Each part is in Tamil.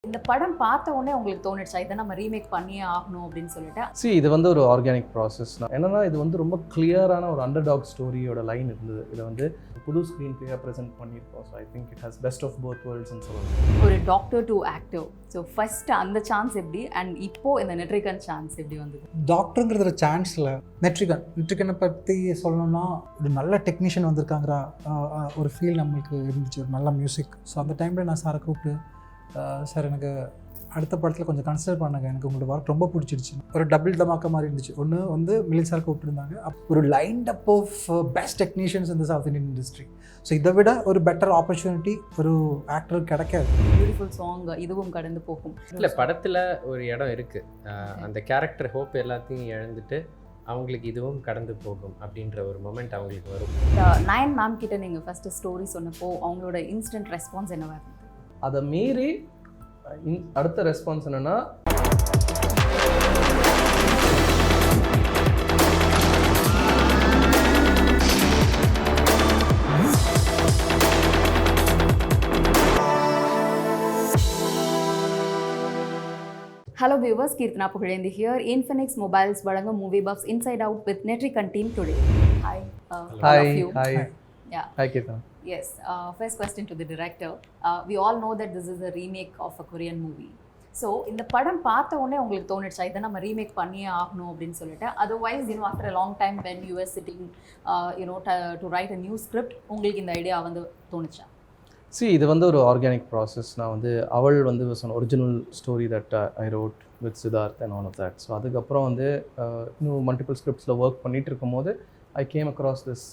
இந்த படம் பார்த்த உடனே உங்களுக்கு தோணுச்சா இதை நம்ம ரீமேக் பண்ணியே ஆகணும் அப்படின்னு சொல்லிட்டு? இது வந்து ஒரு ஆர்கானிக் ப்ராசஸ் தான். என்னன்னா இது வந்து ரொம்ப கிளியரான ஒரு அண்டர்டாக் ஸ்டோரியோட லைன் இருந்தது. இதை வந்து புது ஸ்க்ரீன் பிளேயாக ப்ரெசென்ட் பண்ணியிருக்கோம். So I think it has best of both வேர்ல்ட்ஸ்னு சொல்லலாம். ஒரு doctor to actor, so first அந்த சான்ஸ் எப்படி அண்ட் இப்போ இந்த நெட்ரிகன் சான்ஸ் எப்படி வந்தது? டாக்டருங்கிறது ஒரு சான்ஸில் நெட்ரிகனை பற்றி சொல்லணும்னா ஒரு நல்ல டெக்னீஷியன் வந்திருக்காங்கிற ஒரு ஃபீல் நம்மளுக்கு இருந்துச்சு, ஒரு நல்ல மியூசிக். ஸோ அந்த டைமில் நான் சாரை கூப்பிட்டு சார் எனக்கு அடுத்த படத்தில் கொஞ்சம் கன்சிடர் பண்ணுங்க, எனக்கு உங்களோட ஒர்க் ரொம்ப பிடிச்சிருச்சு. ஒரு டபுள் தமாக்க மாதிரி இருந்துச்சு. ஒன்று வந்து மிலின் சார் கூப்பிட்டுருந்தாங்க, ஒரு lined up of best technicians இந்த சவுத் இந்தியன் இண்டஸ்ட்ரி. ஸோ இதை விட ஒரு பெட்டர் ஆப்பர்ச்சுனிட்டி ஒரு ஆக்டர் கிடைக்காது. பியூட்டிஃபுல் சாங், இதுவும் கடந்து போகும். இல்லை, படத்தில் ஒரு இடம் இருக்குது, அந்த கேரக்டர் ஹோப் எல்லாத்தையும் இழந்துட்டு அவங்களுக்கு இதுவும் கடந்து போகும் அப்படின்ற ஒரு மொமெண்ட் அவங்களுக்கு வரும். நயன் மேம் கிட்ட நீங்கள் ஃபஸ்ட்டு ஸ்டோரி சொன்னப்போ அவங்களோட இன்ஸ்டன்ட் ரெஸ்பான்ஸ் என்னவா இருந்தது? அதை மீறி அடுத்த ரெஸ்பான்ஸ் என்னென்னா, Hello viewers, Kirtana Pugalendu here. Infinix Mobiles வழங்கும் Movie Buffs Inside Out with Netrikan team today. Hi, all of you. Hi. Yeah. Hi, Kirtana. Yes. First question to the director. We all know that this is a remake of a Korean movie. So இந்த படம் பார்த்த உடனே உங்களுக்கு தோணுச்சா இதை நம்ம ரீமேக் பண்ணியே ஆகணும் அப்படின்னு சொல்லிட்டு? Otherwise after a long time when you were sitting to write a new script, உங்களுக்கு இந்த ஐடியா வந்து தோணுச்சா? இது வந்து ஒரு ஆர்கானிக் ப்ராசஸ். நான் வந்து அவள் வந்து original story that I wrote with Siddharth and all of that. So அதுக்கப்புறம் வந்து இன்னும் மல்டிபிள் ஸ்கிரிப்ட்ஸில் ஒர்க் பண்ணிகிட்டு இருக்கும்போது I came across this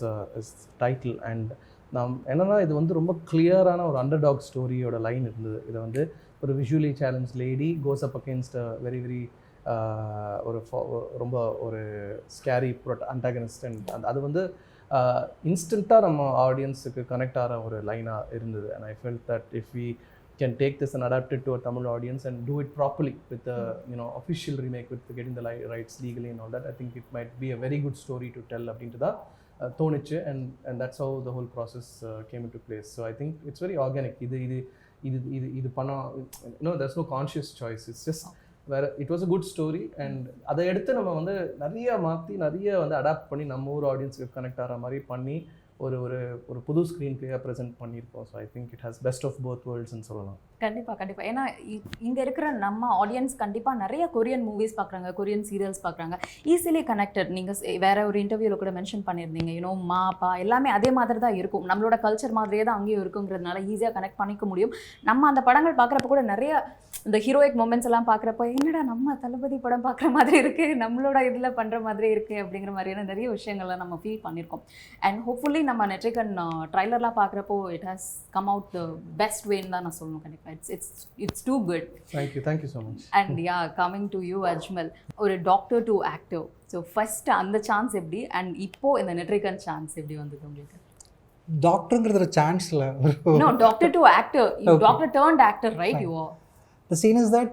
title. And நான் என்னென்னா இது வந்து ரொம்ப கிளியரான ஒரு அண்டர்டாக் ஸ்டோரியோட லைன் இருந்தது. இதை வந்து ஒரு விஷுவலி சேலஞ்ச் லேடி கோஸ் அப் அகேன்ஸ்ட் வெரி வெரி ஒரு ரொம்ப ஒரு ஸ்கேரி அண்டாகனிஸ்ட். அண்ட் அது வந்து இன்ஸ்டண்ட்டாக நம்ம ஆடியன்ஸுக்கு கனெக்ட் ஆகிற ஒரு லைனாக இருந்தது. And I felt that if we can take this and adapt it to a Tamil audience and do it properly with official remake with getting the rights legally and all that, I think it might be a very good story to tell அப்படின்ட்டு தான் தோணுச்சு. and that's how the whole process came into place. So I think it's very organic. இது பண்ண there's no conscious choice. It's just வேறு it was a good story. And அதை எடுத்து நம்ம வந்து நிறைய மாற்றி நிறைய வந்து அடாப்ட் பண்ணி நம்ம ஊர் ஆடியன்ஸுக்கு கனெக்ட் ஆகிற மாதிரி பண்ணி ஒரு ஒரு ஒரு புது ஸ்க்ரீன் பிளேயாக ப்ரெசென்ட் பண்ணியிருக்கோம். So I think it has best of both வேர்ல்ட்ஸ்னு சொல்லலாம். கண்டிப்பாக. ஏன்னா இங்கே இருக்கிற நம்ம ஆடியன்ஸ் கண்டிப்பாக நிறைய கொரியன் மூவிஸ் பார்க்குறாங்க, கொரியன் சீரியல்ஸ் பார்க்குறாங்க, ஈஸிலி கனெக்டட். நீங்கள் வேற ஒரு இன்டர்வியூவில் கூட மென்ஷன் பண்ணியிருந்தீங்க, மா பா எல்லாமே அதே மாதிரி தான் இருக்கும், நம்மளோட கல்ச்சர் மாதிரியே தான் அங்கேயும் இருக்குங்கிறதுனால ஈஸியாக கனெக்ட் பண்ணிக்க முடியும். நம்ம அந்த படங்கள் பார்க்குறப்ப கூட நிறைய இந்த ஹீரோயிக் மூமெண்ட்ஸ் எல்லாம் பார்க்குறப்ப என்னடா நம்ம தளபதி படம் பார்க்குற மாதிரி இருக்குது, நம்மளோட இதில் பண்ணுற மாதிரி இருக்குது அப்படிங்கிற மாதிரியான நிறைய விஷயங்கள்லாம் நம்ம ஃபீல் பண்ணியிருக்கோம். அண்ட் ஹோப்ஃபுல்லி நம்ம நெட்ரிகன் ட்ரைலர்லாம் பார்க்குறப்போ it has come out the best வேன்னு தான் நான் சொல்லணும். கண்டிப்பாக it's too good. Thank you so much. And yeah, coming to you Ajmal, ஒரு doctor to actor, so first அந்த சான்ஸ் எப்படி அண்ட் இப்போ இந்த நெட்ரிகன் சான்ஸ் எப்படி வந்தது உங்களுக்கு? டாக்டருங்கிறது ஒரு சான்ஸில் No, doctor to actor. You doctor turned actor, right? You are. The scene is that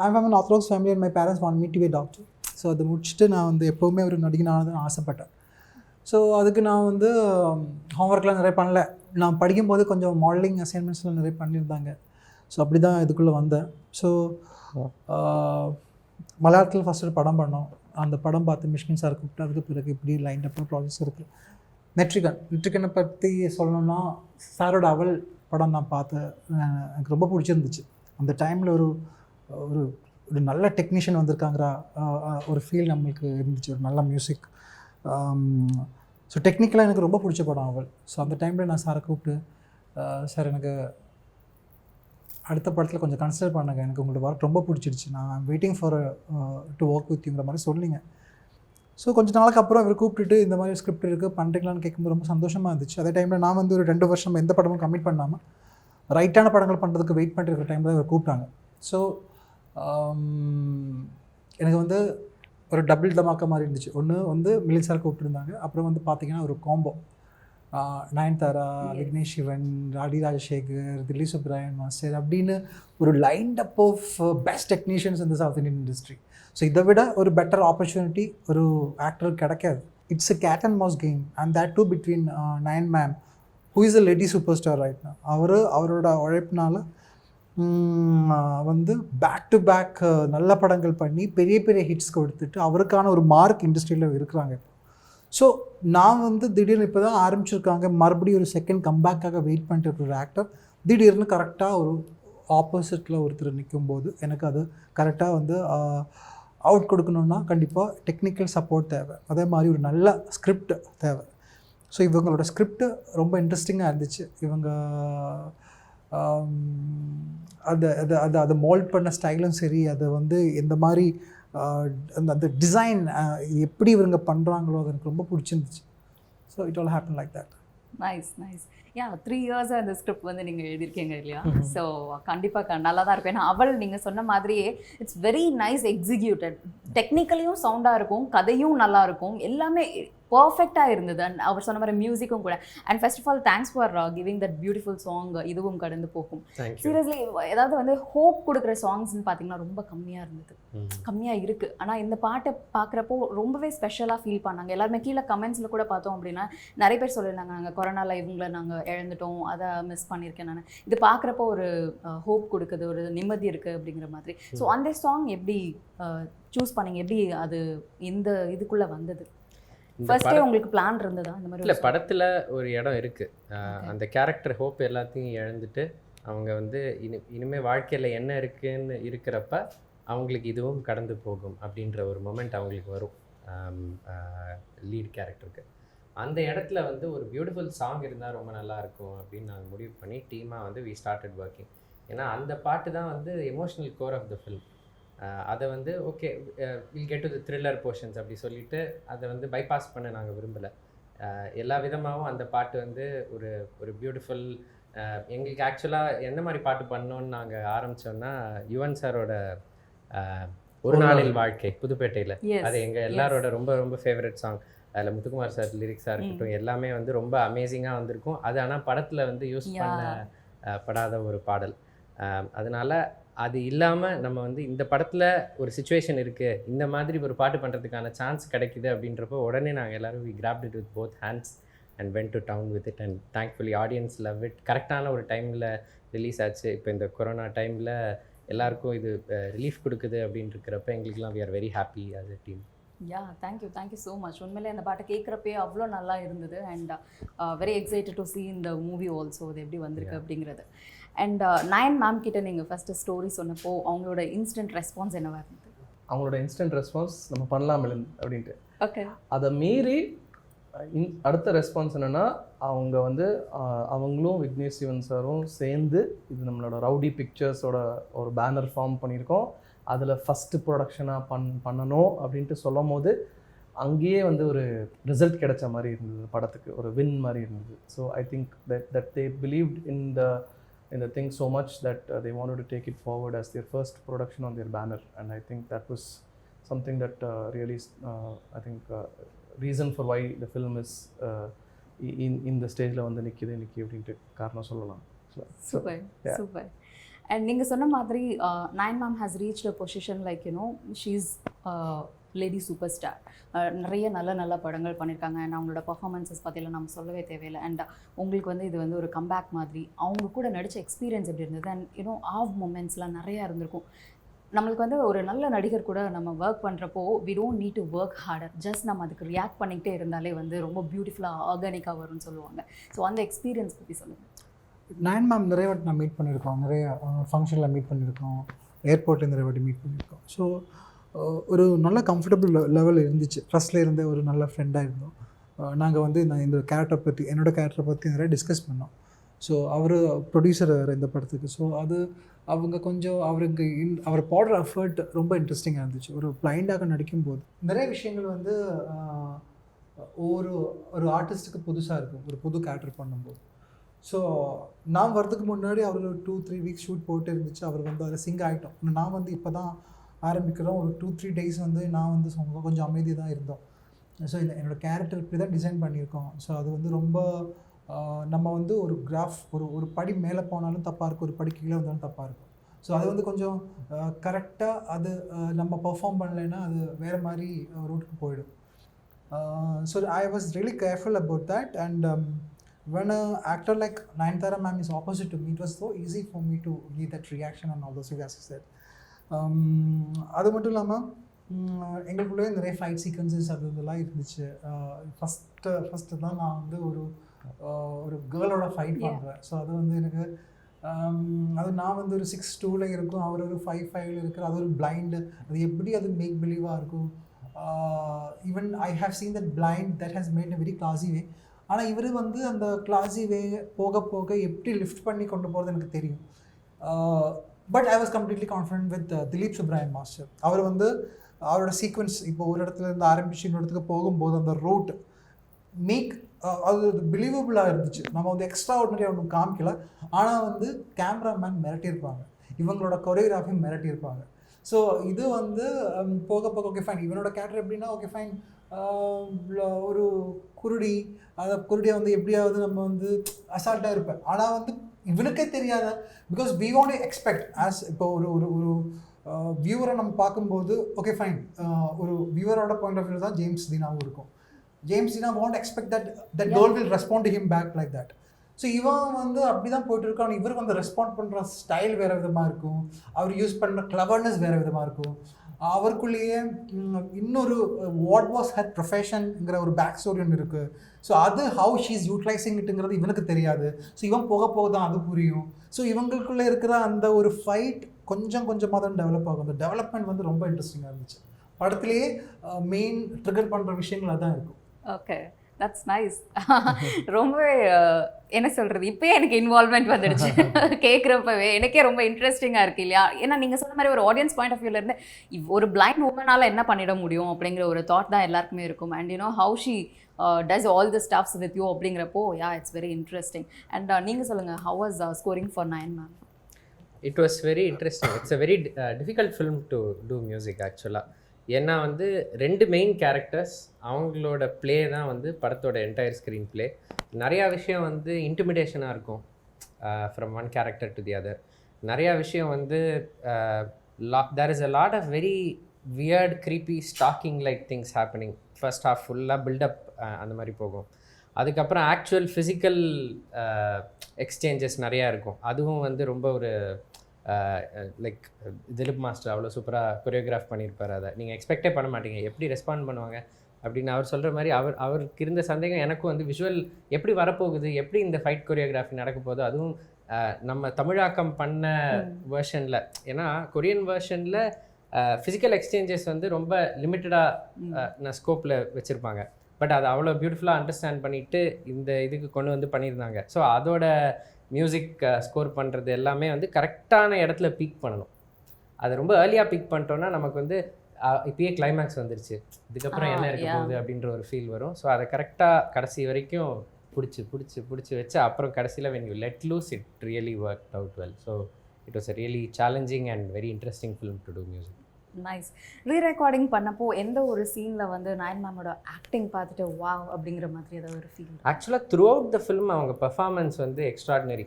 I'm from an Orthodox family and my parents want me to be a doctor. So அதை முடிச்சுட்டு நான் வந்து எப்போவுமே ஒரு நடிகனானதுன்னு ஆசைப்பட்டேன். ஸோ அதுக்கு நான் வந்து ஹோம்ஒர்க்லாம் நிறைய பண்ணல. நான் படிக்கும்போது கொஞ்சம் மாடலிங் அசைன்மெண்ட்ஸ்லாம் நிறைய பண்ணியிருந்தாங்க. ஸோ அப்படி தான் இதுக்குள்ளே வந்தேன். ஸோ மலையாளத்தில் ஃபஸ்ட்டு ஒரு படம் பண்ணோம். அந்த படம் பார்த்து மிஷ்கின் சார் கூப்பிட்டு அதுக்கு பிறகு இப்படி லைன் அப் ப்ராசஸ் இருக்குது. நெட்ரிகனை பற்றி சொல்லணும்னா சாரோட அவள் படம் நான் பார்த்தேன், எனக்கு ரொம்ப பிடிச்சிருந்துச்சு. அந்த டைமில் ஒரு ஒரு ஒரு நல்ல டெக்னீஷியன் வந்திருக்காங்கிற ஒரு ஃபீல் நம்மளுக்கு இருந்துச்சு, ஒரு நல்ல மியூசிக். ஸோ டெக்னிக்கலாக எனக்கு ரொம்ப பிடிச்ச படம் அவள். ஸோ அந்த டைமில் நான் சாரை கூப்பிட்டு சார் எனக்கு அடுத்த படத்தில் கொஞ்சம் கன்சிடர் பண்ணுங்க, எனக்கு உங்களோட ஒர்க் ரொம்ப பிடிச்சிருச்சு, நான் வெயிட்டிங் ஃபார் டு ஒர்க் வித்ங்கிற மாதிரி சொன்னீங்க. ஸோ கொஞ்சம் நாளுக்கு அப்புறம் இவர் கூப்பிட்டுட்டு இந்த மாதிரி ஸ்கிரிப்ட் இருக்குது பண்ணுறீங்களான்னு கேட்கும்போது ரொம்ப சந்தோஷமாக இருந்துச்சு. அதே டைமில் நான் வந்து ஒரு 2 வருஷம் எந்த படமும் கமிட் பண்ணாமல் ரைட்டான படங்கள் பண்ணுறதுக்கு வெயிட் பண்ணிட்டு டைமில் இவர் கூப்பிட்டாங்க. ஸோ எனக்கு வந்து ஒரு டபுள் தமாக்க மாதிரி இருந்துச்சு. ஒன்று வந்து மிலின் சார் கூப்பிட்டுருந்தாங்க, அப்புறம் வந்து பார்த்திங்கன்னா ஒரு combo Nayanthara, Vignesh Shivan, R D Rajasekar, Dilli Subrayan master அப்படின்னு ஒரு lined up of best technicians இந்த சவுத் இந்தியன் இண்டஸ்ட்ரி. ஸோ இதை விட ஒரு பெட்டர் ஆப்பர்ச்சுனிட்டி ஒரு ஆக்டர் கிடைக்காது. It's a cat and mouse game and that too between Nayan ma'am who is a lady super star right now. அவரோட உழைப்பினால வந்து பேக் டு பேக் நல்ல படங்கள் பண்ணி பெரிய பெரிய ஹிட்ஸ் கொடுத்துட்டு அவருக்கான ஒரு மார்க் இண்டஸ்ட்ரியில் இருக்கிறாங்க. ஸோ நான் வந்து திடீர்னு இப்போ தான் ஆரம்பிச்சிருக்காங்க, மறுபடியும் ஒரு செகண்ட் கம்பேக்காக வெயிட் பண்ணிட்டு இருக்கிற ஒரு ஆக்டர் திடீர்னு கரெக்டாக ஒரு ஆப்போசிட்டில் ஒருத்தர் நிற்கும்போது எனக்கு அது கரெக்டாக வந்து அவுட் கொடுக்கணுன்னா கண்டிப்பாக டெக்னிக்கல் சப்போர்ட் தேவை, அதே மாதிரி ஒரு நல்ல ஸ்கிரிப்ட் தேவை. ஸோ இவங்களோட ஸ்கிரிப்ட் ரொம்ப இன்ட்ரெஸ்டிங்காக இருந்துச்சு. இவங்க அதை மோல்ட் பண்ண ஸ்டைலும் சரி, அதை வந்து எந்த மாதிரி அந்த டிசைன் எப்படி இவங்க பண்ணுறாங்களோ அது எனக்கு ரொம்ப பிடிச்சிருந்துச்சு. So it all happen like that. Nice nice. 3 இயர்ஸாக அந்த ஸ்கிரிப்ட் வந்து நீங்கள் எழுதியிருக்கீங்க இல்லையா? ஸோ கண்டிப்பாக நல்லா தான் இருக்கும். ஏன்னா அவள் நீங்கள் சொன்ன மாதிரியே இட்ஸ் வெரி நைஸ் எக்ஸிக்யூட்டட். டெக்னிக்கலியும் சவுண்டாக இருக்கும், கதையும் நல்லா இருக்கும், எல்லாமே பர்ஃபெக்டாக இருந்தது. அண்ட் அவர் சொன்ன மாதிரி மியூசிக்கும் கூட. And first of all thanks for giving that beautiful song இதுவும் கடந்து போகும். சீரியஸ்லி ஏதாவது வந்து ஹோப் கொடுக்குற சாங்ஸ்ன்னு பார்த்தீங்கன்னா ரொம்ப கம்மியாக இருந்தது, கம்மியாக இருக்குது. ஆனால் இந்த பாட்டை பார்க்குறப்போ ரொம்பவே ஸ்பெஷலாக ஃபீல் பண்ணாங்க எல்லாருமே. கீழே கமெண்ட்ஸில் கூட பார்த்தோம் அப்படின்னா நிறைய பேர் சொல்லியிருந்தாங்க, நாங்கள் கொரோனாவில் இவங்களை நாங்கள் இழந்துட்டோம், அதை மிஸ் பண்ணியிருக்கேன் நான். இது பார்க்குறப்போ ஒரு ஹோப் கொடுக்குது, ஒரு நிம்மதி இருக்குது அப்படிங்கிற மாதிரி. ஸோ அந்த சாங் எப்படி சூஸ் பண்ணீங்க? எப்படி அது இந்த இதுக்குள்ளே வந்தது? ஃபர்ஸ்டே உங்களுக்கு பிளான் இருந்ததா இந்த மாதிரி? இல்லை, படத்தில் ஒரு இடம் இருக்குது. அந்த கேரக்டர் ஹோப் எல்லாத்தையும் இழந்துட்டு அவங்க வந்து இனிமேல் வாழ்க்கையில் என்ன இருக்குன்னு இருக்கிறப்ப அவங்களுக்கு இதுவும் கடந்து போகும் அப்படின்ற ஒரு மொமெண்ட் அவங்களுக்கு வரும் லீட் கேரக்டருக்கு. அந்த இடத்துல வந்து ஒரு பியூட்டிஃபுல் சாங் இருந்தால் ரொம்ப நல்லாயிருக்கும் அப்படின்னு நாங்கள் முடிவு பண்ணி டீமாக வந்து வி ஸ்டார்டட் ஒர்க்கிங். ஏன்னா அந்த பாட்டு தான் வந்து emotional core of the film. அதை வந்து okay will get to the thriller portions அப்படி சொல்லிட்டு அதை வந்து பைபாஸ் பண்ண நாங்கள் விரும்பலை. எல்லா விதமாகவும் அந்த பாட்டு வந்து ஒரு ஒரு பியூட்டிஃபுல். எங்களுக்கு ஆக்சுவலாக எந்த மாதிரி பாட்டு பண்ணோன்னு நாங்கள் ஆரம்பித்தோன்னா யுவன் சாரோட ஒரு நாளில் வாழ்க்கை புதுப்பேட்டையில், அது எங்கள் எல்லாரோட ரொம்ப ரொம்ப ஃபேவரட் சாங். அதில் முத்துக்குமார் சார் லிரிக்ஸாக இருக்கட்டும் எல்லாமே வந்து ரொம்ப அமேசிங்காக வந்திருக்கும். அது ஆனால் படத்தில் வந்து யூஸ் பண்ணப்படாத ஒரு பாடல். அதனால அது இல்லாமல் நம்ம வந்து இந்த படத்தில் ஒரு சுச்சுவேஷன் இருக்குது, இந்த மாதிரி ஒரு பாட்டு பண்ணுறதுக்கான சான்ஸ் கிடைக்குது அப்படின்றப்போ உடனே நாங்கள் எல்லோரும் we grabbed it with both hands and went to town with it. And thankfully audience love it. கரெக்டான ஒரு டைமில் ரிலீஸ் ஆச்சு. இப்போ இந்த கொரோனா டைமில் எல்லாருக்கும் இது ரிலீஃப் கொடுக்குது அப்படின்னு இருக்கிறப்ப எங்களுக்குலாம் we are very happy as a team. Thank you so much. உண்மையிலே அந்த பாட்டை கேட்குறப்பே அவ்வளோ நல்லா இருந்தது. And very excited to see இந்த மூவி ஆல்சோ, அது எப்படி வந்திருக்கு அப்படிங்கிறது. அண்ட் நயன் மேம் கிட்ட நீங்கள் ஃபஸ்ட்டு ஸ்டோரி சொன்னப்போ அவங்களோட இன்ஸ்டன்ட் ரெஸ்பான்ஸ் என்னவாக இருந்தது? அவங்களோட இன்ஸ்டன்ட் ரெஸ்பான்ஸ் நம்ம பண்ணலாம் அப்படின்ட்டு. ஓகே. அதை மீறி அடுத்த ரெஸ்பான்ஸ் என்னென்னா அவங்க வந்து அவங்களும் விக்னேஷ் சிவன் சாரும் சேர்ந்து இது நம்மளோட ரவுடி பிக்சர்ஸோட ஒரு பேனர் ஃபார்ம் பண்ணியிருக்கோம், அதில் ஃபஸ்ட்டு ப்ரொடக்ஷனாக பண்ணணும் அப்படின்ட்டு சொல்லும் போது அங்கேயே வந்து ஒரு ரிசல்ட் கிடைச்ச மாதிரி இருந்தது, படத்துக்கு ஒரு வின் மாதிரி இருந்தது. So I think that they believed in the thing so much that they wanted to take it forward as their first production on their banner, and I think that was something that really I think reason for why the film is in the stage la வந்து நிக்குது அப்படின்ட்டு காரணம் சொல்லலாம். சூப்பர். அண்ட் நீங்கள் சொன்ன மாதிரி nine ma'am has reached a position like she is lady super star. நிறைய நல்ல நல்ல படங்கள் பண்ணியிருக்காங்க. அண்ட் அவங்களோட பர்ஃபார்மன்ஸஸ் பற்றிலாம் நம்ம சொல்லவே தேவையில்லை. அண்ட் உங்களுக்கு வந்து இது வந்து ஒரு கம்பேக் மாதிரி. அவங்க கூட நடித்த எக்ஸ்பீரியன்ஸ் எப்படி இருந்தது? அண்ட் ஆஃப் மூமெண்ட்ஸ்லாம் நிறையா இருந்திருக்கும். நம்மளுக்கு வந்து ஒரு நல்ல நடிகர் கூட நம்ம ஒர்க் பண்ணுறப்போ we don't need to work harder, just நம்ம அதுக்கு ரியாக்ட் பண்ணிக்கிட்டே இருந்தாலே வந்து ரொம்ப பியூட்டிஃபுல்லாக ஆர்கானிக்காக வரும்னு சொல்லுவாங்க. ஸோ அந்த எக்ஸ்பீரியன்ஸ் பற்றி சொல்லுங்கள். நயன் மேம் நிறைய வாட்டி நான் மீட் பண்ணியிருக்கோம், நிறைய ஃபங்க்ஷனில் மீட் பண்ணியிருக்கோம், ஏர்போர்ட்டில் நிறைய வாட்டி மீட் பண்ணியிருக்கோம். ஸோ ஒரு நல்ல கம்ஃபர்டபுள் லெவல் இருந்துச்சு. ஃபஸ்ட்டில் இருந்த ஒரு நல்ல ஃப்ரெண்டாக இருந்தோம். நாங்கள் வந்து நான் இந்த கேரக்டரை பற்றி என்னோடய கேரக்டரை பற்றி நிறைய டிஸ்கஸ் பண்ணோம். ஸோ அவர் ப்ரொடியூசர் இந்த படத்துக்கு. ஸோ அது அவங்க கொஞ்சம் அவர் போடுற எஃபர்ட் ரொம்ப இன்ட்ரெஸ்டிங்காக இருந்துச்சு. ஒரு பிளைண்டாக நடிக்கும்போது நிறைய விஷயங்கள் வந்து ஒரு ஆர்டிஸ்ட்டுக்கு புதுசாக இருக்கும் ஒரு புது கேரக்டர் பண்ணும்போது. ஸோ நான் வரதுக்கு முன்னாடி அவர் 2-3 வீக்ஸ் ஷூட் போட்டு இருந்துச்சு. அவர் வந்து அதில் சிங்க் ஆகிட்டோம். நான் வந்து இப்போ தான் ஆரம்பிக்கிறோம். ஒரு 2-3 டேஸ் வந்து நான் வந்து கொஞ்சம் அமைதியாக தான் இருந்தோம். ஸோ என்னோடய கேரக்டர் இப்படி தான் டிசைன் பண்ணியிருக்கோம். ஸோ அது வந்து ரொம்ப நம்ம வந்து ஒரு கிராஃப் ஒரு படி மேலே போனாலும் தப்பாக இருக்கும், ஒரு படி கீழே வந்தாலும் தப்பாக இருக்கும். ஸோ அது வந்து கொஞ்சம் கரெக்டாக அது நம்ம பர்ஃபார்ம் பண்ணலைன்னா அது வேறு மாதிரி ரூட்டுக்கு போயிடும். So I was really careful about that. And when an actor like Nayanthara ma'am is opposite to me, it was so easy for me to give that reaction and all those things, as I said. அது மட்டும் இல்லாமல் எங்களுக்குள்ளே நிறைய ஃபைட் சீக்வன்சஸ் அது இதெல்லாம் இருந்துச்சு. ஃபஸ்ட்டு தான் நான் வந்து ஒரு கேர்ளோட ஃபைட் பண்ணுறேன். ஸோ அது வந்து எனக்கு அது நான் வந்து ஒரு 6'2" இருக்கும், அவர் ஒரு 5'5" இருக்கிற, அது ஒரு பிளைண்டு, அது எப்படி அது மேக் பிலீவாக இருக்கும். Even I have seen that blind that has made a very classy way. ஆனால் இவர் வந்து அந்த கிளாஸி வே போக போக எப்படி லிஃப்ட் பண்ணி கொண்டு போகிறது எனக்கு தெரியும். But I was completely confident with Dileep Subrayan master. அவர் வந்து அவரோட சீக்வன்ஸ் இப்போ ஒரு இடத்துல இருந்து ஆரம்பிச்சு இன்னொரு இடத்துக்கு போகும்போது அந்த ரூட் மேக் அது பிலீவபுளாக இருந்துச்சு. நம்ம வந்து எக்ஸ்ட்ரா ஆர்டினரியாக ஒன்றும் காமிக்கல, ஆனால் வந்து கேமராமேன் மிரட்டியிருப்பாங்க, இவங்களோட கொரியோகிராஃபி மிரட்டியிருப்பாங்க. ஸோ இது வந்து போக போக ஓகே ஃபைன். இவனோட கேரக்டர் எப்படின்னா ஓகே ஃபைன், ஒரு குருடி, அதை குருடியை வந்து எப்படியாவது நம்ம வந்து அசால்ட்டாக இருப்பேன். ஆனால் வந்து இவனுக்கே தெரியாத, because we want expect as இப்போ ஒரு ஒரு ஒரு வியூவரை நம்ம பார்க்கும்போது ஓகே ஃபைன், ஒரு வியூவரோட பாயிண்ட் ஆஃப் வியூ தான் ஜேம்ஸ் தீனாவும் இருக்கும். James Dheena want expect that girl will respond to him back like that. So இவன் வந்து அப்படி தான் போயிட்டு இருக்கான். இவருக்கு வந்து ரெஸ்பாண்ட் பண்ணுற ஸ்டைல் வேறு விதமாக இருக்கும், அவர் யூஸ் பண்ணுற கிளவர்னஸ் வேறு விதமாக இருக்கும். அவருக்குள்ளேயே இன்னொரு வாட் வாஸ் ஹர் ப்ரொஃபஷன்ங்கிற ஒரு பேக் ஸ்டோரி ஒன்று இருக்குது. ஸோ அது ஹவு ஷீ இஸ் யூட்டிலைசிங் இட்டுங்கிறது இவனுக்கு தெரியாது. ஸோ இவன் போக போக தான் அது புரியும். ஸோ இவங்களுக்குள்ளே இருக்கிற அந்த ஒரு ஃபைட் கொஞ்சம் கொஞ்சமாக தான் டெவலப் ஆகும். அந்த டெவலப்மெண்ட் வந்து ரொம்ப இன்ட்ரெஸ்டிங்காக இருந்துச்சு. படத்துலேயே மெயின் ட்ரிகர் பண்ணுற விஷயங்கள் அதான் இருக்கும். Okay, that's nice. ரொம்பவே என்ன சொல்கிறது, இப்போயே எனக்கு இன்வால்மெண்ட் வந்துடுச்சு கேட்குறப்பவே. எனக்கே ரொம்ப இன்ட்ரெஸ்டிங்காக இருக்குது இல்லையா? ஏன்னா நீங்கள் சொன்ன மாதிரி ஒரு ஆடியன்ஸ் பாயிண்ட் ஆஃப் வியூலேருந்து ஒரு பிளைண்ட் உமனால் என்ன பண்ணிட முடியும் அப்படிங்கிற ஒரு தாட் தான் எல்லாருக்குமே இருக்கும். And you know how she does all the stuffs with you அப்படிங்கிறப்போ இட்ஸ் வெரி இன்ட்ரெஸ்டிங். அண்ட் நீங்கள் சொல்லுங்கள், how was scoring for Nayan ma'am? It was very interesting. It's a very difficult film to do music ஆக்சுவலாக. ஏன்னா வந்து 2 மெயின் கேரக்டர்ஸ், அவங்களோட ப்ளே தான் வந்து படத்தோட என்டையர் ஸ்க்ரீன் ப்ளே. நிறையா விஷயம் வந்து இன்டிமிடேஷனாக இருக்கும் from one character to the other. நிறையா விஷயம் வந்து there is a lot of very weird creepy stalking like things happening. First half ஃபுல்லாக பில்டப் அந்த மாதிரி போகும். அதுக்கப்புறம் ஆக்சுவல் ஃபிசிக்கல் எக்ஸ்சேஞ்சஸ் நிறையா இருக்கும். அதுவும் வந்து ரொம்ப ஒரு லைக் திலீப் மாஸ்டர் அவ்வளோ சூப்பராக கொரியோகிராஃப் பண்ணியிருப்பார். அதை நீங்கள் எக்ஸ்பெக்டே பண்ண மாட்டீங்க, எப்படி ரெஸ்பாண்ட் பண்ணுவாங்க அப்படின்னு. அவர் சொல்கிற மாதிரி அவருக்கு இருந்த சந்தேகம் எனக்கும் வந்து விஷுவல் எப்படி வரப்போகுது, எப்படி இந்த ஃபைட் கொரியோகிராஃபி நடக்க போகுது. அதுவும் நம்ம தமிழாக்கம் பண்ண வேர்ஷனில். ஏன்னா கொரியன் வேர்ஷனில் ஃபிசிக்கல் எக்ஸ்சேஞ்சஸ் வந்து ரொம்ப லிமிட்டடாக ஸ்கோப்பில் வச்சுருப்பாங்க. பட் அதை அவ்வளோ பியூட்டிஃபுல்லாக அண்டர்ஸ்டாண்ட் பண்ணிவிட்டு இந்த இதுக்கு கொண்டு வந்து பண்ணியிருந்தாங்க. ஸோ அதோட மியூசிக் ஸ்கோர் பண்ணுறது எல்லாமே வந்து கரெக்டான இடத்துல பீக் பண்ணணும். அது ரொம்ப ஏர்லியாக பீக் பண்ணிட்டோன்னா நமக்கு வந்து இப்பயே கிளைமேக்ஸ் வந்துருச்சு, இதுக்கப்புறம் என்ன இருக்க போகுது அப்படின்ற ஒரு ஃபீல் வரும். ஸோ அதை கரெக்டாக கடைசி வரைக்கும் பிடிச்சி வச்சு அப்புறம் கடைசியில் when you let loose it really worked out well. So it was a really challenging and very interesting film to do music. Nice. Re-recording பண்ணப்போ எந்த ஒரு சீனில் வந்து நயன் மேமோட ஆக்டிங் பார்த்துட்டு வாவ் அப்படிங்கிற மாதிரி ஏதாவது ஒரு ஃபீல்? ஆக்சுவலாக த்ரூ அவுட் த ஃபிலிம் அவங்க பெர்ஃபார்மன்ஸ் வந்து எக்ஸ்ட்ராடினரி.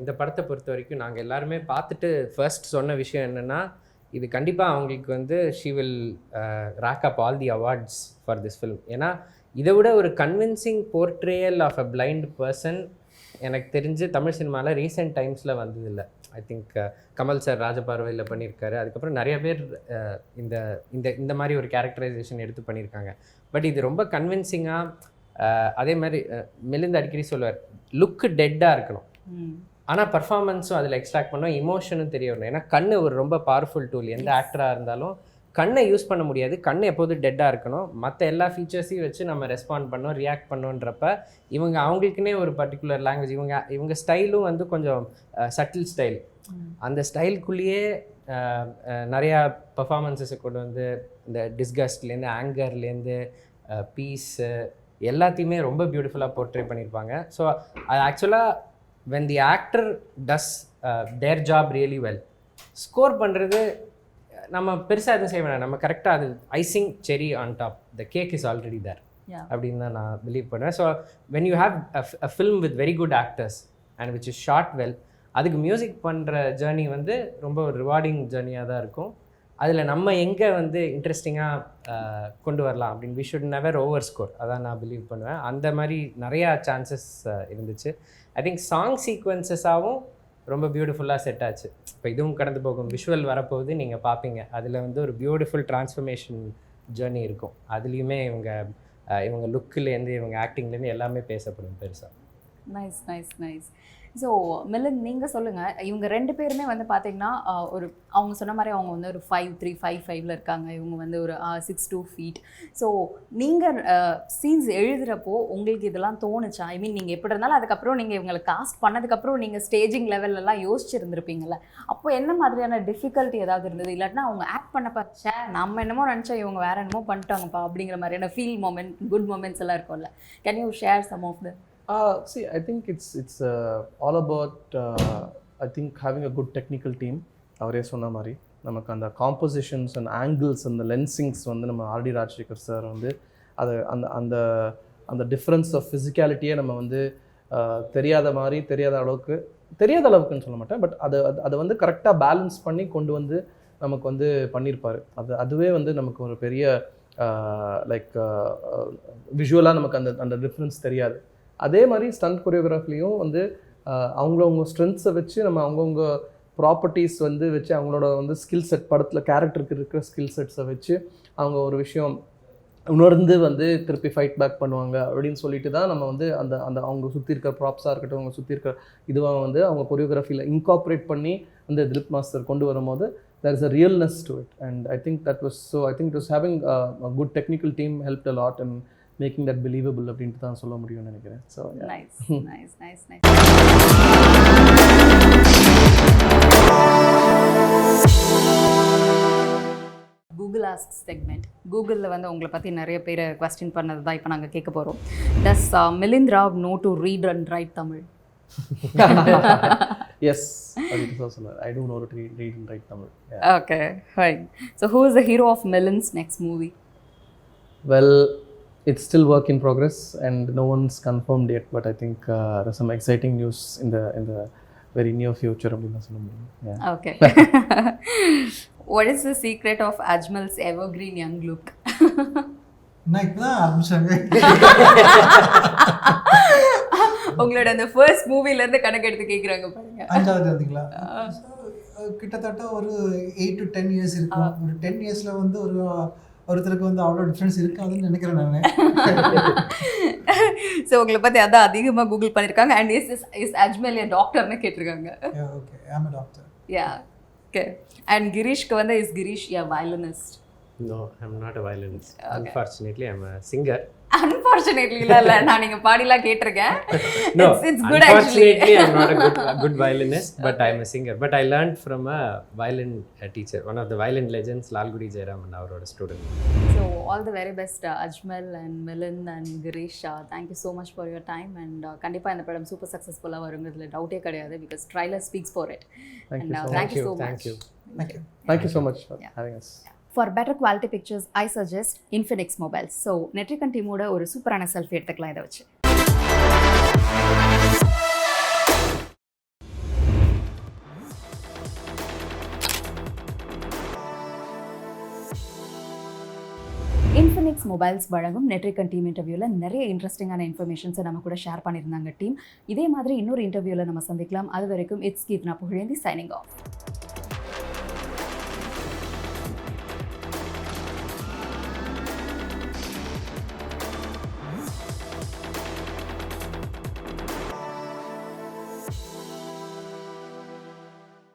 இந்த படத்தை பொறுத்த வரைக்கும் நாங்கள் எல்லாருமே பார்த்துட்டு ஃபர்ஸ்ட் சொன்ன விஷயம் என்னென்னா, இது கண்டிப்பாக அவங்களுக்கு வந்து she will rake up all the awards for this film. ஏன்னா இதை விட ஒரு convincing portrayal of a blind person எனக்கு தெரிஞ்சு தமிழ் சினிமாவில் ரீசெண்ட் டைம்ஸில் வந்ததில்லை. ஐ திங்க் கமல் சார் ராஜபார்வையில் பண்ணியிருக்காரு. அதுக்கப்புறம் நிறைய பேர் இந்த இந்த இந்த மாதிரி ஒரு கேரக்டரைசேஷன் எடுத்து பண்ணியிருக்காங்க. பட் இது ரொம்ப கன்வின்சிங்காக, அதே மாதிரி மிலிந்து அடிக்கடி சொல்லுவார், லுக்கு டெட்டாக இருக்கணும், ஆனால் பர்ஃபார்மன்ஸும் அதில் எக்ஸ்ட்ராக்ட் பண்ணோம், இமோஷனும் தெரிய வரணும். ஏன்னா கண் ஒரு ரொம்ப பவர்ஃபுல் டூல். எந்த ஆக்டராக இருந்தாலும் கண்ணை யூஸ் பண்ண முடியாது, கண் எப்போதும் டெட்டாக இருக்கணும். மற்ற எல்லா ஃபீச்சர்ஸையும் வச்சு நம்ம ரெஸ்பாண்ட் பண்ணோம், ரியாக்ட் பண்ணோன்றப்ப இவங்க அவங்களுக்குன்னே ஒரு பர்டிகுலர் லாங்குவேஜ், இவங்க ஸ்டைலும் வந்து கொஞ்சம் சட்டில் ஸ்டைல். அந்த ஸ்டைலுக்குள்ளேயே நிறையா பர்ஃபார்மன்ஸஸை கொண்டு வந்து இந்த டிஸ்கஸ்ட்லேருந்து ஆங்கர்லேருந்து பீஸு எல்லாத்தையுமே ரொம்ப பியூட்டிஃபுல்லாக போர்ட்ரே பண்ணியிருப்பாங்க. ஸோ அது ஆக்சுவலாக when the actor does their job really well, score பண்ணுறது நம்ம பெருசாக எதுவும் செய்ய வேணாம், நம்ம கரெக்டாக அது icing cherry on top, the cake is already there அப்படின்னு தான் நான் பிலீவ் பண்ணுவேன். So when you have a film with very good actors and which is shot well, அதுக்கு மியூசிக் பண்ணுற ஜேர்னி வந்து ரொம்ப ஒரு ரிவார்டிங் ஜேர்னியாக தான் இருக்கும். அதில் நம்ம எங்கே வந்து இன்ட்ரெஸ்டிங்காக கொண்டு வரலாம் அப்படின்னு we should never over score, அதான் நான் பிலீவ் பண்ணுவேன். அந்த மாதிரி நிறையா சான்சஸ் இருந்துச்சு. ஐ திங்க் சாங் சீக்வன்சஸாகவும் ரொம்ப பியூட்டிஃபுல்லாக செட் ஆச்சு. இப்போ இதுவும் கடந்து போகும் விஷுவல் வரப்போகுது, நீங்கள் பார்ப்பீங்க. அதில் வந்து ஒரு பியூட்டிஃபுல் டிரான்ஸ்ஃபர்மேஷன் ஜேர்னி இருக்கும். அதுலேயுமே இவங்க லுக்கிலேருந்து இவங்க ஆக்டிங்லேருந்து எல்லாமே பேசப்படும் பெருசாக. Nice nice nice. So Milan, நீங்கள் சொல்லுங்கள், இவங்க 2 பேருமே வந்து பார்த்தீங்கன்னா ஒரு அவங்க சொன்ன மாதிரி அவங்க வந்து ஒரு 5'3", 5'5" இருக்காங்க. இவங்க வந்து ஒரு 6'2" feet. ஸோ நீங்கள் சீன்ஸ் எழுதுகிறப்போ உங்களுக்கு இதெல்லாம் தோணுச்சா? ஐ மீன் நீங்கள் எப்படி இருந்தாலும் அதுக்கப்புறம் நீங்கள் இவங்களை காஸ்ட் பண்ணதுக்கப்புறம் நீங்கள் ஸ்டேஜிங் லெவல்லலாம் யோசிச்சுருந்துருப்பீங்கள்ல, அப்போ என்ன மாதிரியான டிஃபிகல்ட்டி ஏதாவது இருந்தது? இல்லாட்டினா அவங்க ஆக்ட் பண்ணப்ப சே நம்ம என்னமோ நினச்சா இவங்க வேறு என்னமோ பண்ணிட்டாங்கப்பா அப்படிங்கிற மாதிரியான ஃபீல் மொமெண்ட், குட் மொமெண்ட்ஸ் எல்லாம் இருக்கும்ல. Can you share some of the? See, I think it's all about I think having a good technical team. அவரே சொன்ன மாதிரி நமக்கு அந்த காம்போசிஷன்ஸ் அண்ட் ஆங்கிள்ஸ் அந்த லென்சிங்ஸ் வந்து நம்ம ஆர்டி ராஜசேகர் சார் வந்து அது அந்த அந்த அந்த டிஃப்ரென்ஸ் ஆஃப் ஃபிசிக்காலிட்டியே நம்ம வந்து தெரியாத அளவுக்குன்னு சொல்ல மாட்டேன், பட் அதை வந்து கரெக்டாக பேலன்ஸ் பண்ணி கொண்டு வந்து நமக்கு வந்து பண்ணியிருப்பார். அதுவே வந்து நமக்கு ஒரு பெரிய லைக் விஷுவலாக நமக்கு அந்த டிஃப்ரென்ஸ் தெரியாது. அதே மாதிரி ஸ்டண்ட் கொரியோகிராஃபிலையும் வந்து அவங்கவுங்க ஸ்ட்ரென்த்ஸை வச்சு நம்ம அவங்கவுங்க ப்ராப்பர்ட்டிஸ் வந்து வச்சு அவங்களோட வந்து ஸ்கில் செட், படத்தில் கேரக்டருக்கு இருக்கிற ஸ்கில் செட்ஸை வச்சு அவங்க ஒரு விஷயம் உணர்ந்து வந்து திருப்பி ஃபைட் பேக் பண்ணுவாங்க அப்படின்னு சொல்லிட்டு தான் நம்ம வந்து அந்த அந்த அவங்க சுற்றி இருக்கிற ப்ராப்ஸாக இருக்கட்டும், அவங்க சுற்றி இருக்கிற இதுவாக வந்து அவங்க கொரியோகிராஃபியில் இன்கார்பரேட் பண்ணி அந்த திலீப் மாஸ்டர் கொண்டு வரும்போது there is a realness to it, and I think it was having a good technical team helped a lot in making that believable அப்படின்ட்டு தான் சொல்ல முடியும்னு நினைக்கிறேன். So nice. Google ask segment. கூகுளில் வந்து உங்களை பற்றி நிறைய பேர் கொஸ்டின் பண்ணது தான் இப்போ நாங்கள் கேட்க போகிறோம். Does Milind Rao know to read and write Tamil? Yes, I do know to read and write Tamil. Yeah. Okay, fine. So who is the hero of Milan's next movie? Well, it's still work in progress and no one's confirmed yet, but I think there's some exciting news in the very near future. Yeah. Okay. What is the secret of Ajmal's evergreen young look? நான் இப்போ தான் ஆரம்பிச்சாங்க. உங்களோட அந்த ஃபர்ஸ்ட் மூவிலேருந்து கணக்கு எடுத்து கேட்குறாங்க பாருங்க. 5வது இருந்தீங்களா? கிட்டத்தட்ட ஒரு 8 to 10 years இருக்கும். ஒரு 10 yearsல வந்து ஒருத்தருக்கு வந்து அவ்வளோ டிஃப்ரென்ஸ் இருக்காதுன்னு நினைக்கிறேன் நான். ஸோ உங்களை பற்றி அதான் அதிகமாக கூகுள் பண்ணியிருக்காங்க. அண்ட் இஸ் அஜ்மல் ஏ டாக்டர்னு கேட்டிருக்காங்க. Okay, I'm a doctor. Yeah, okay. And Girishக்கு வந்து is Girish a violinist? No, I'm not a violinist. Okay. Unfortunately, I'm a singer. Unfortunately இல்ல, நான் நீங்க பாடிலாம் கேட்டிருக்கேன். No, it's good actually. Unfortunately, I'm not a good violinist, but I'm a singer. But I learned from a violin teacher, one of the violin legends, Lalgudi Jayaraman, our student. So all the very best Ajmal and Milan and Girish. Thank you so much for your time, and கண்டிப்பா இந்த படம் சூப்பர் சக்சஸ்ஃபுல்லா வருங்கிறதுல டவுட்டே கிடையாது, because trailer speaks for it. Thank you so much. Thank you so much. Thank you so much for having us. For better quality pictures, I suggest Infinix mobiles. So Netrican team ஓட ஒரு சூப்பரான செல்ஃபி எடுத்துக்கலாம் இதை வச்சு. இன்ஃபினிக்ஸ் மொபைல்ஸ் வழங்கும் நெட்ரிகன் டீம் இன்டர்வியூவில் நிறைய இன்ட்ரெஸ்டிங்கான இன்ஃபர்மேஷன்ஸை நம்ம கூட ஷேர் பண்ணியிருந்தாங்க டீம். இதே மாதிரி இன்னொரு இன்டர்வியூவில் நம்ம சந்திக்கலாம். அது வரைக்கும் it's Keerthana Pugazhendhi signing of.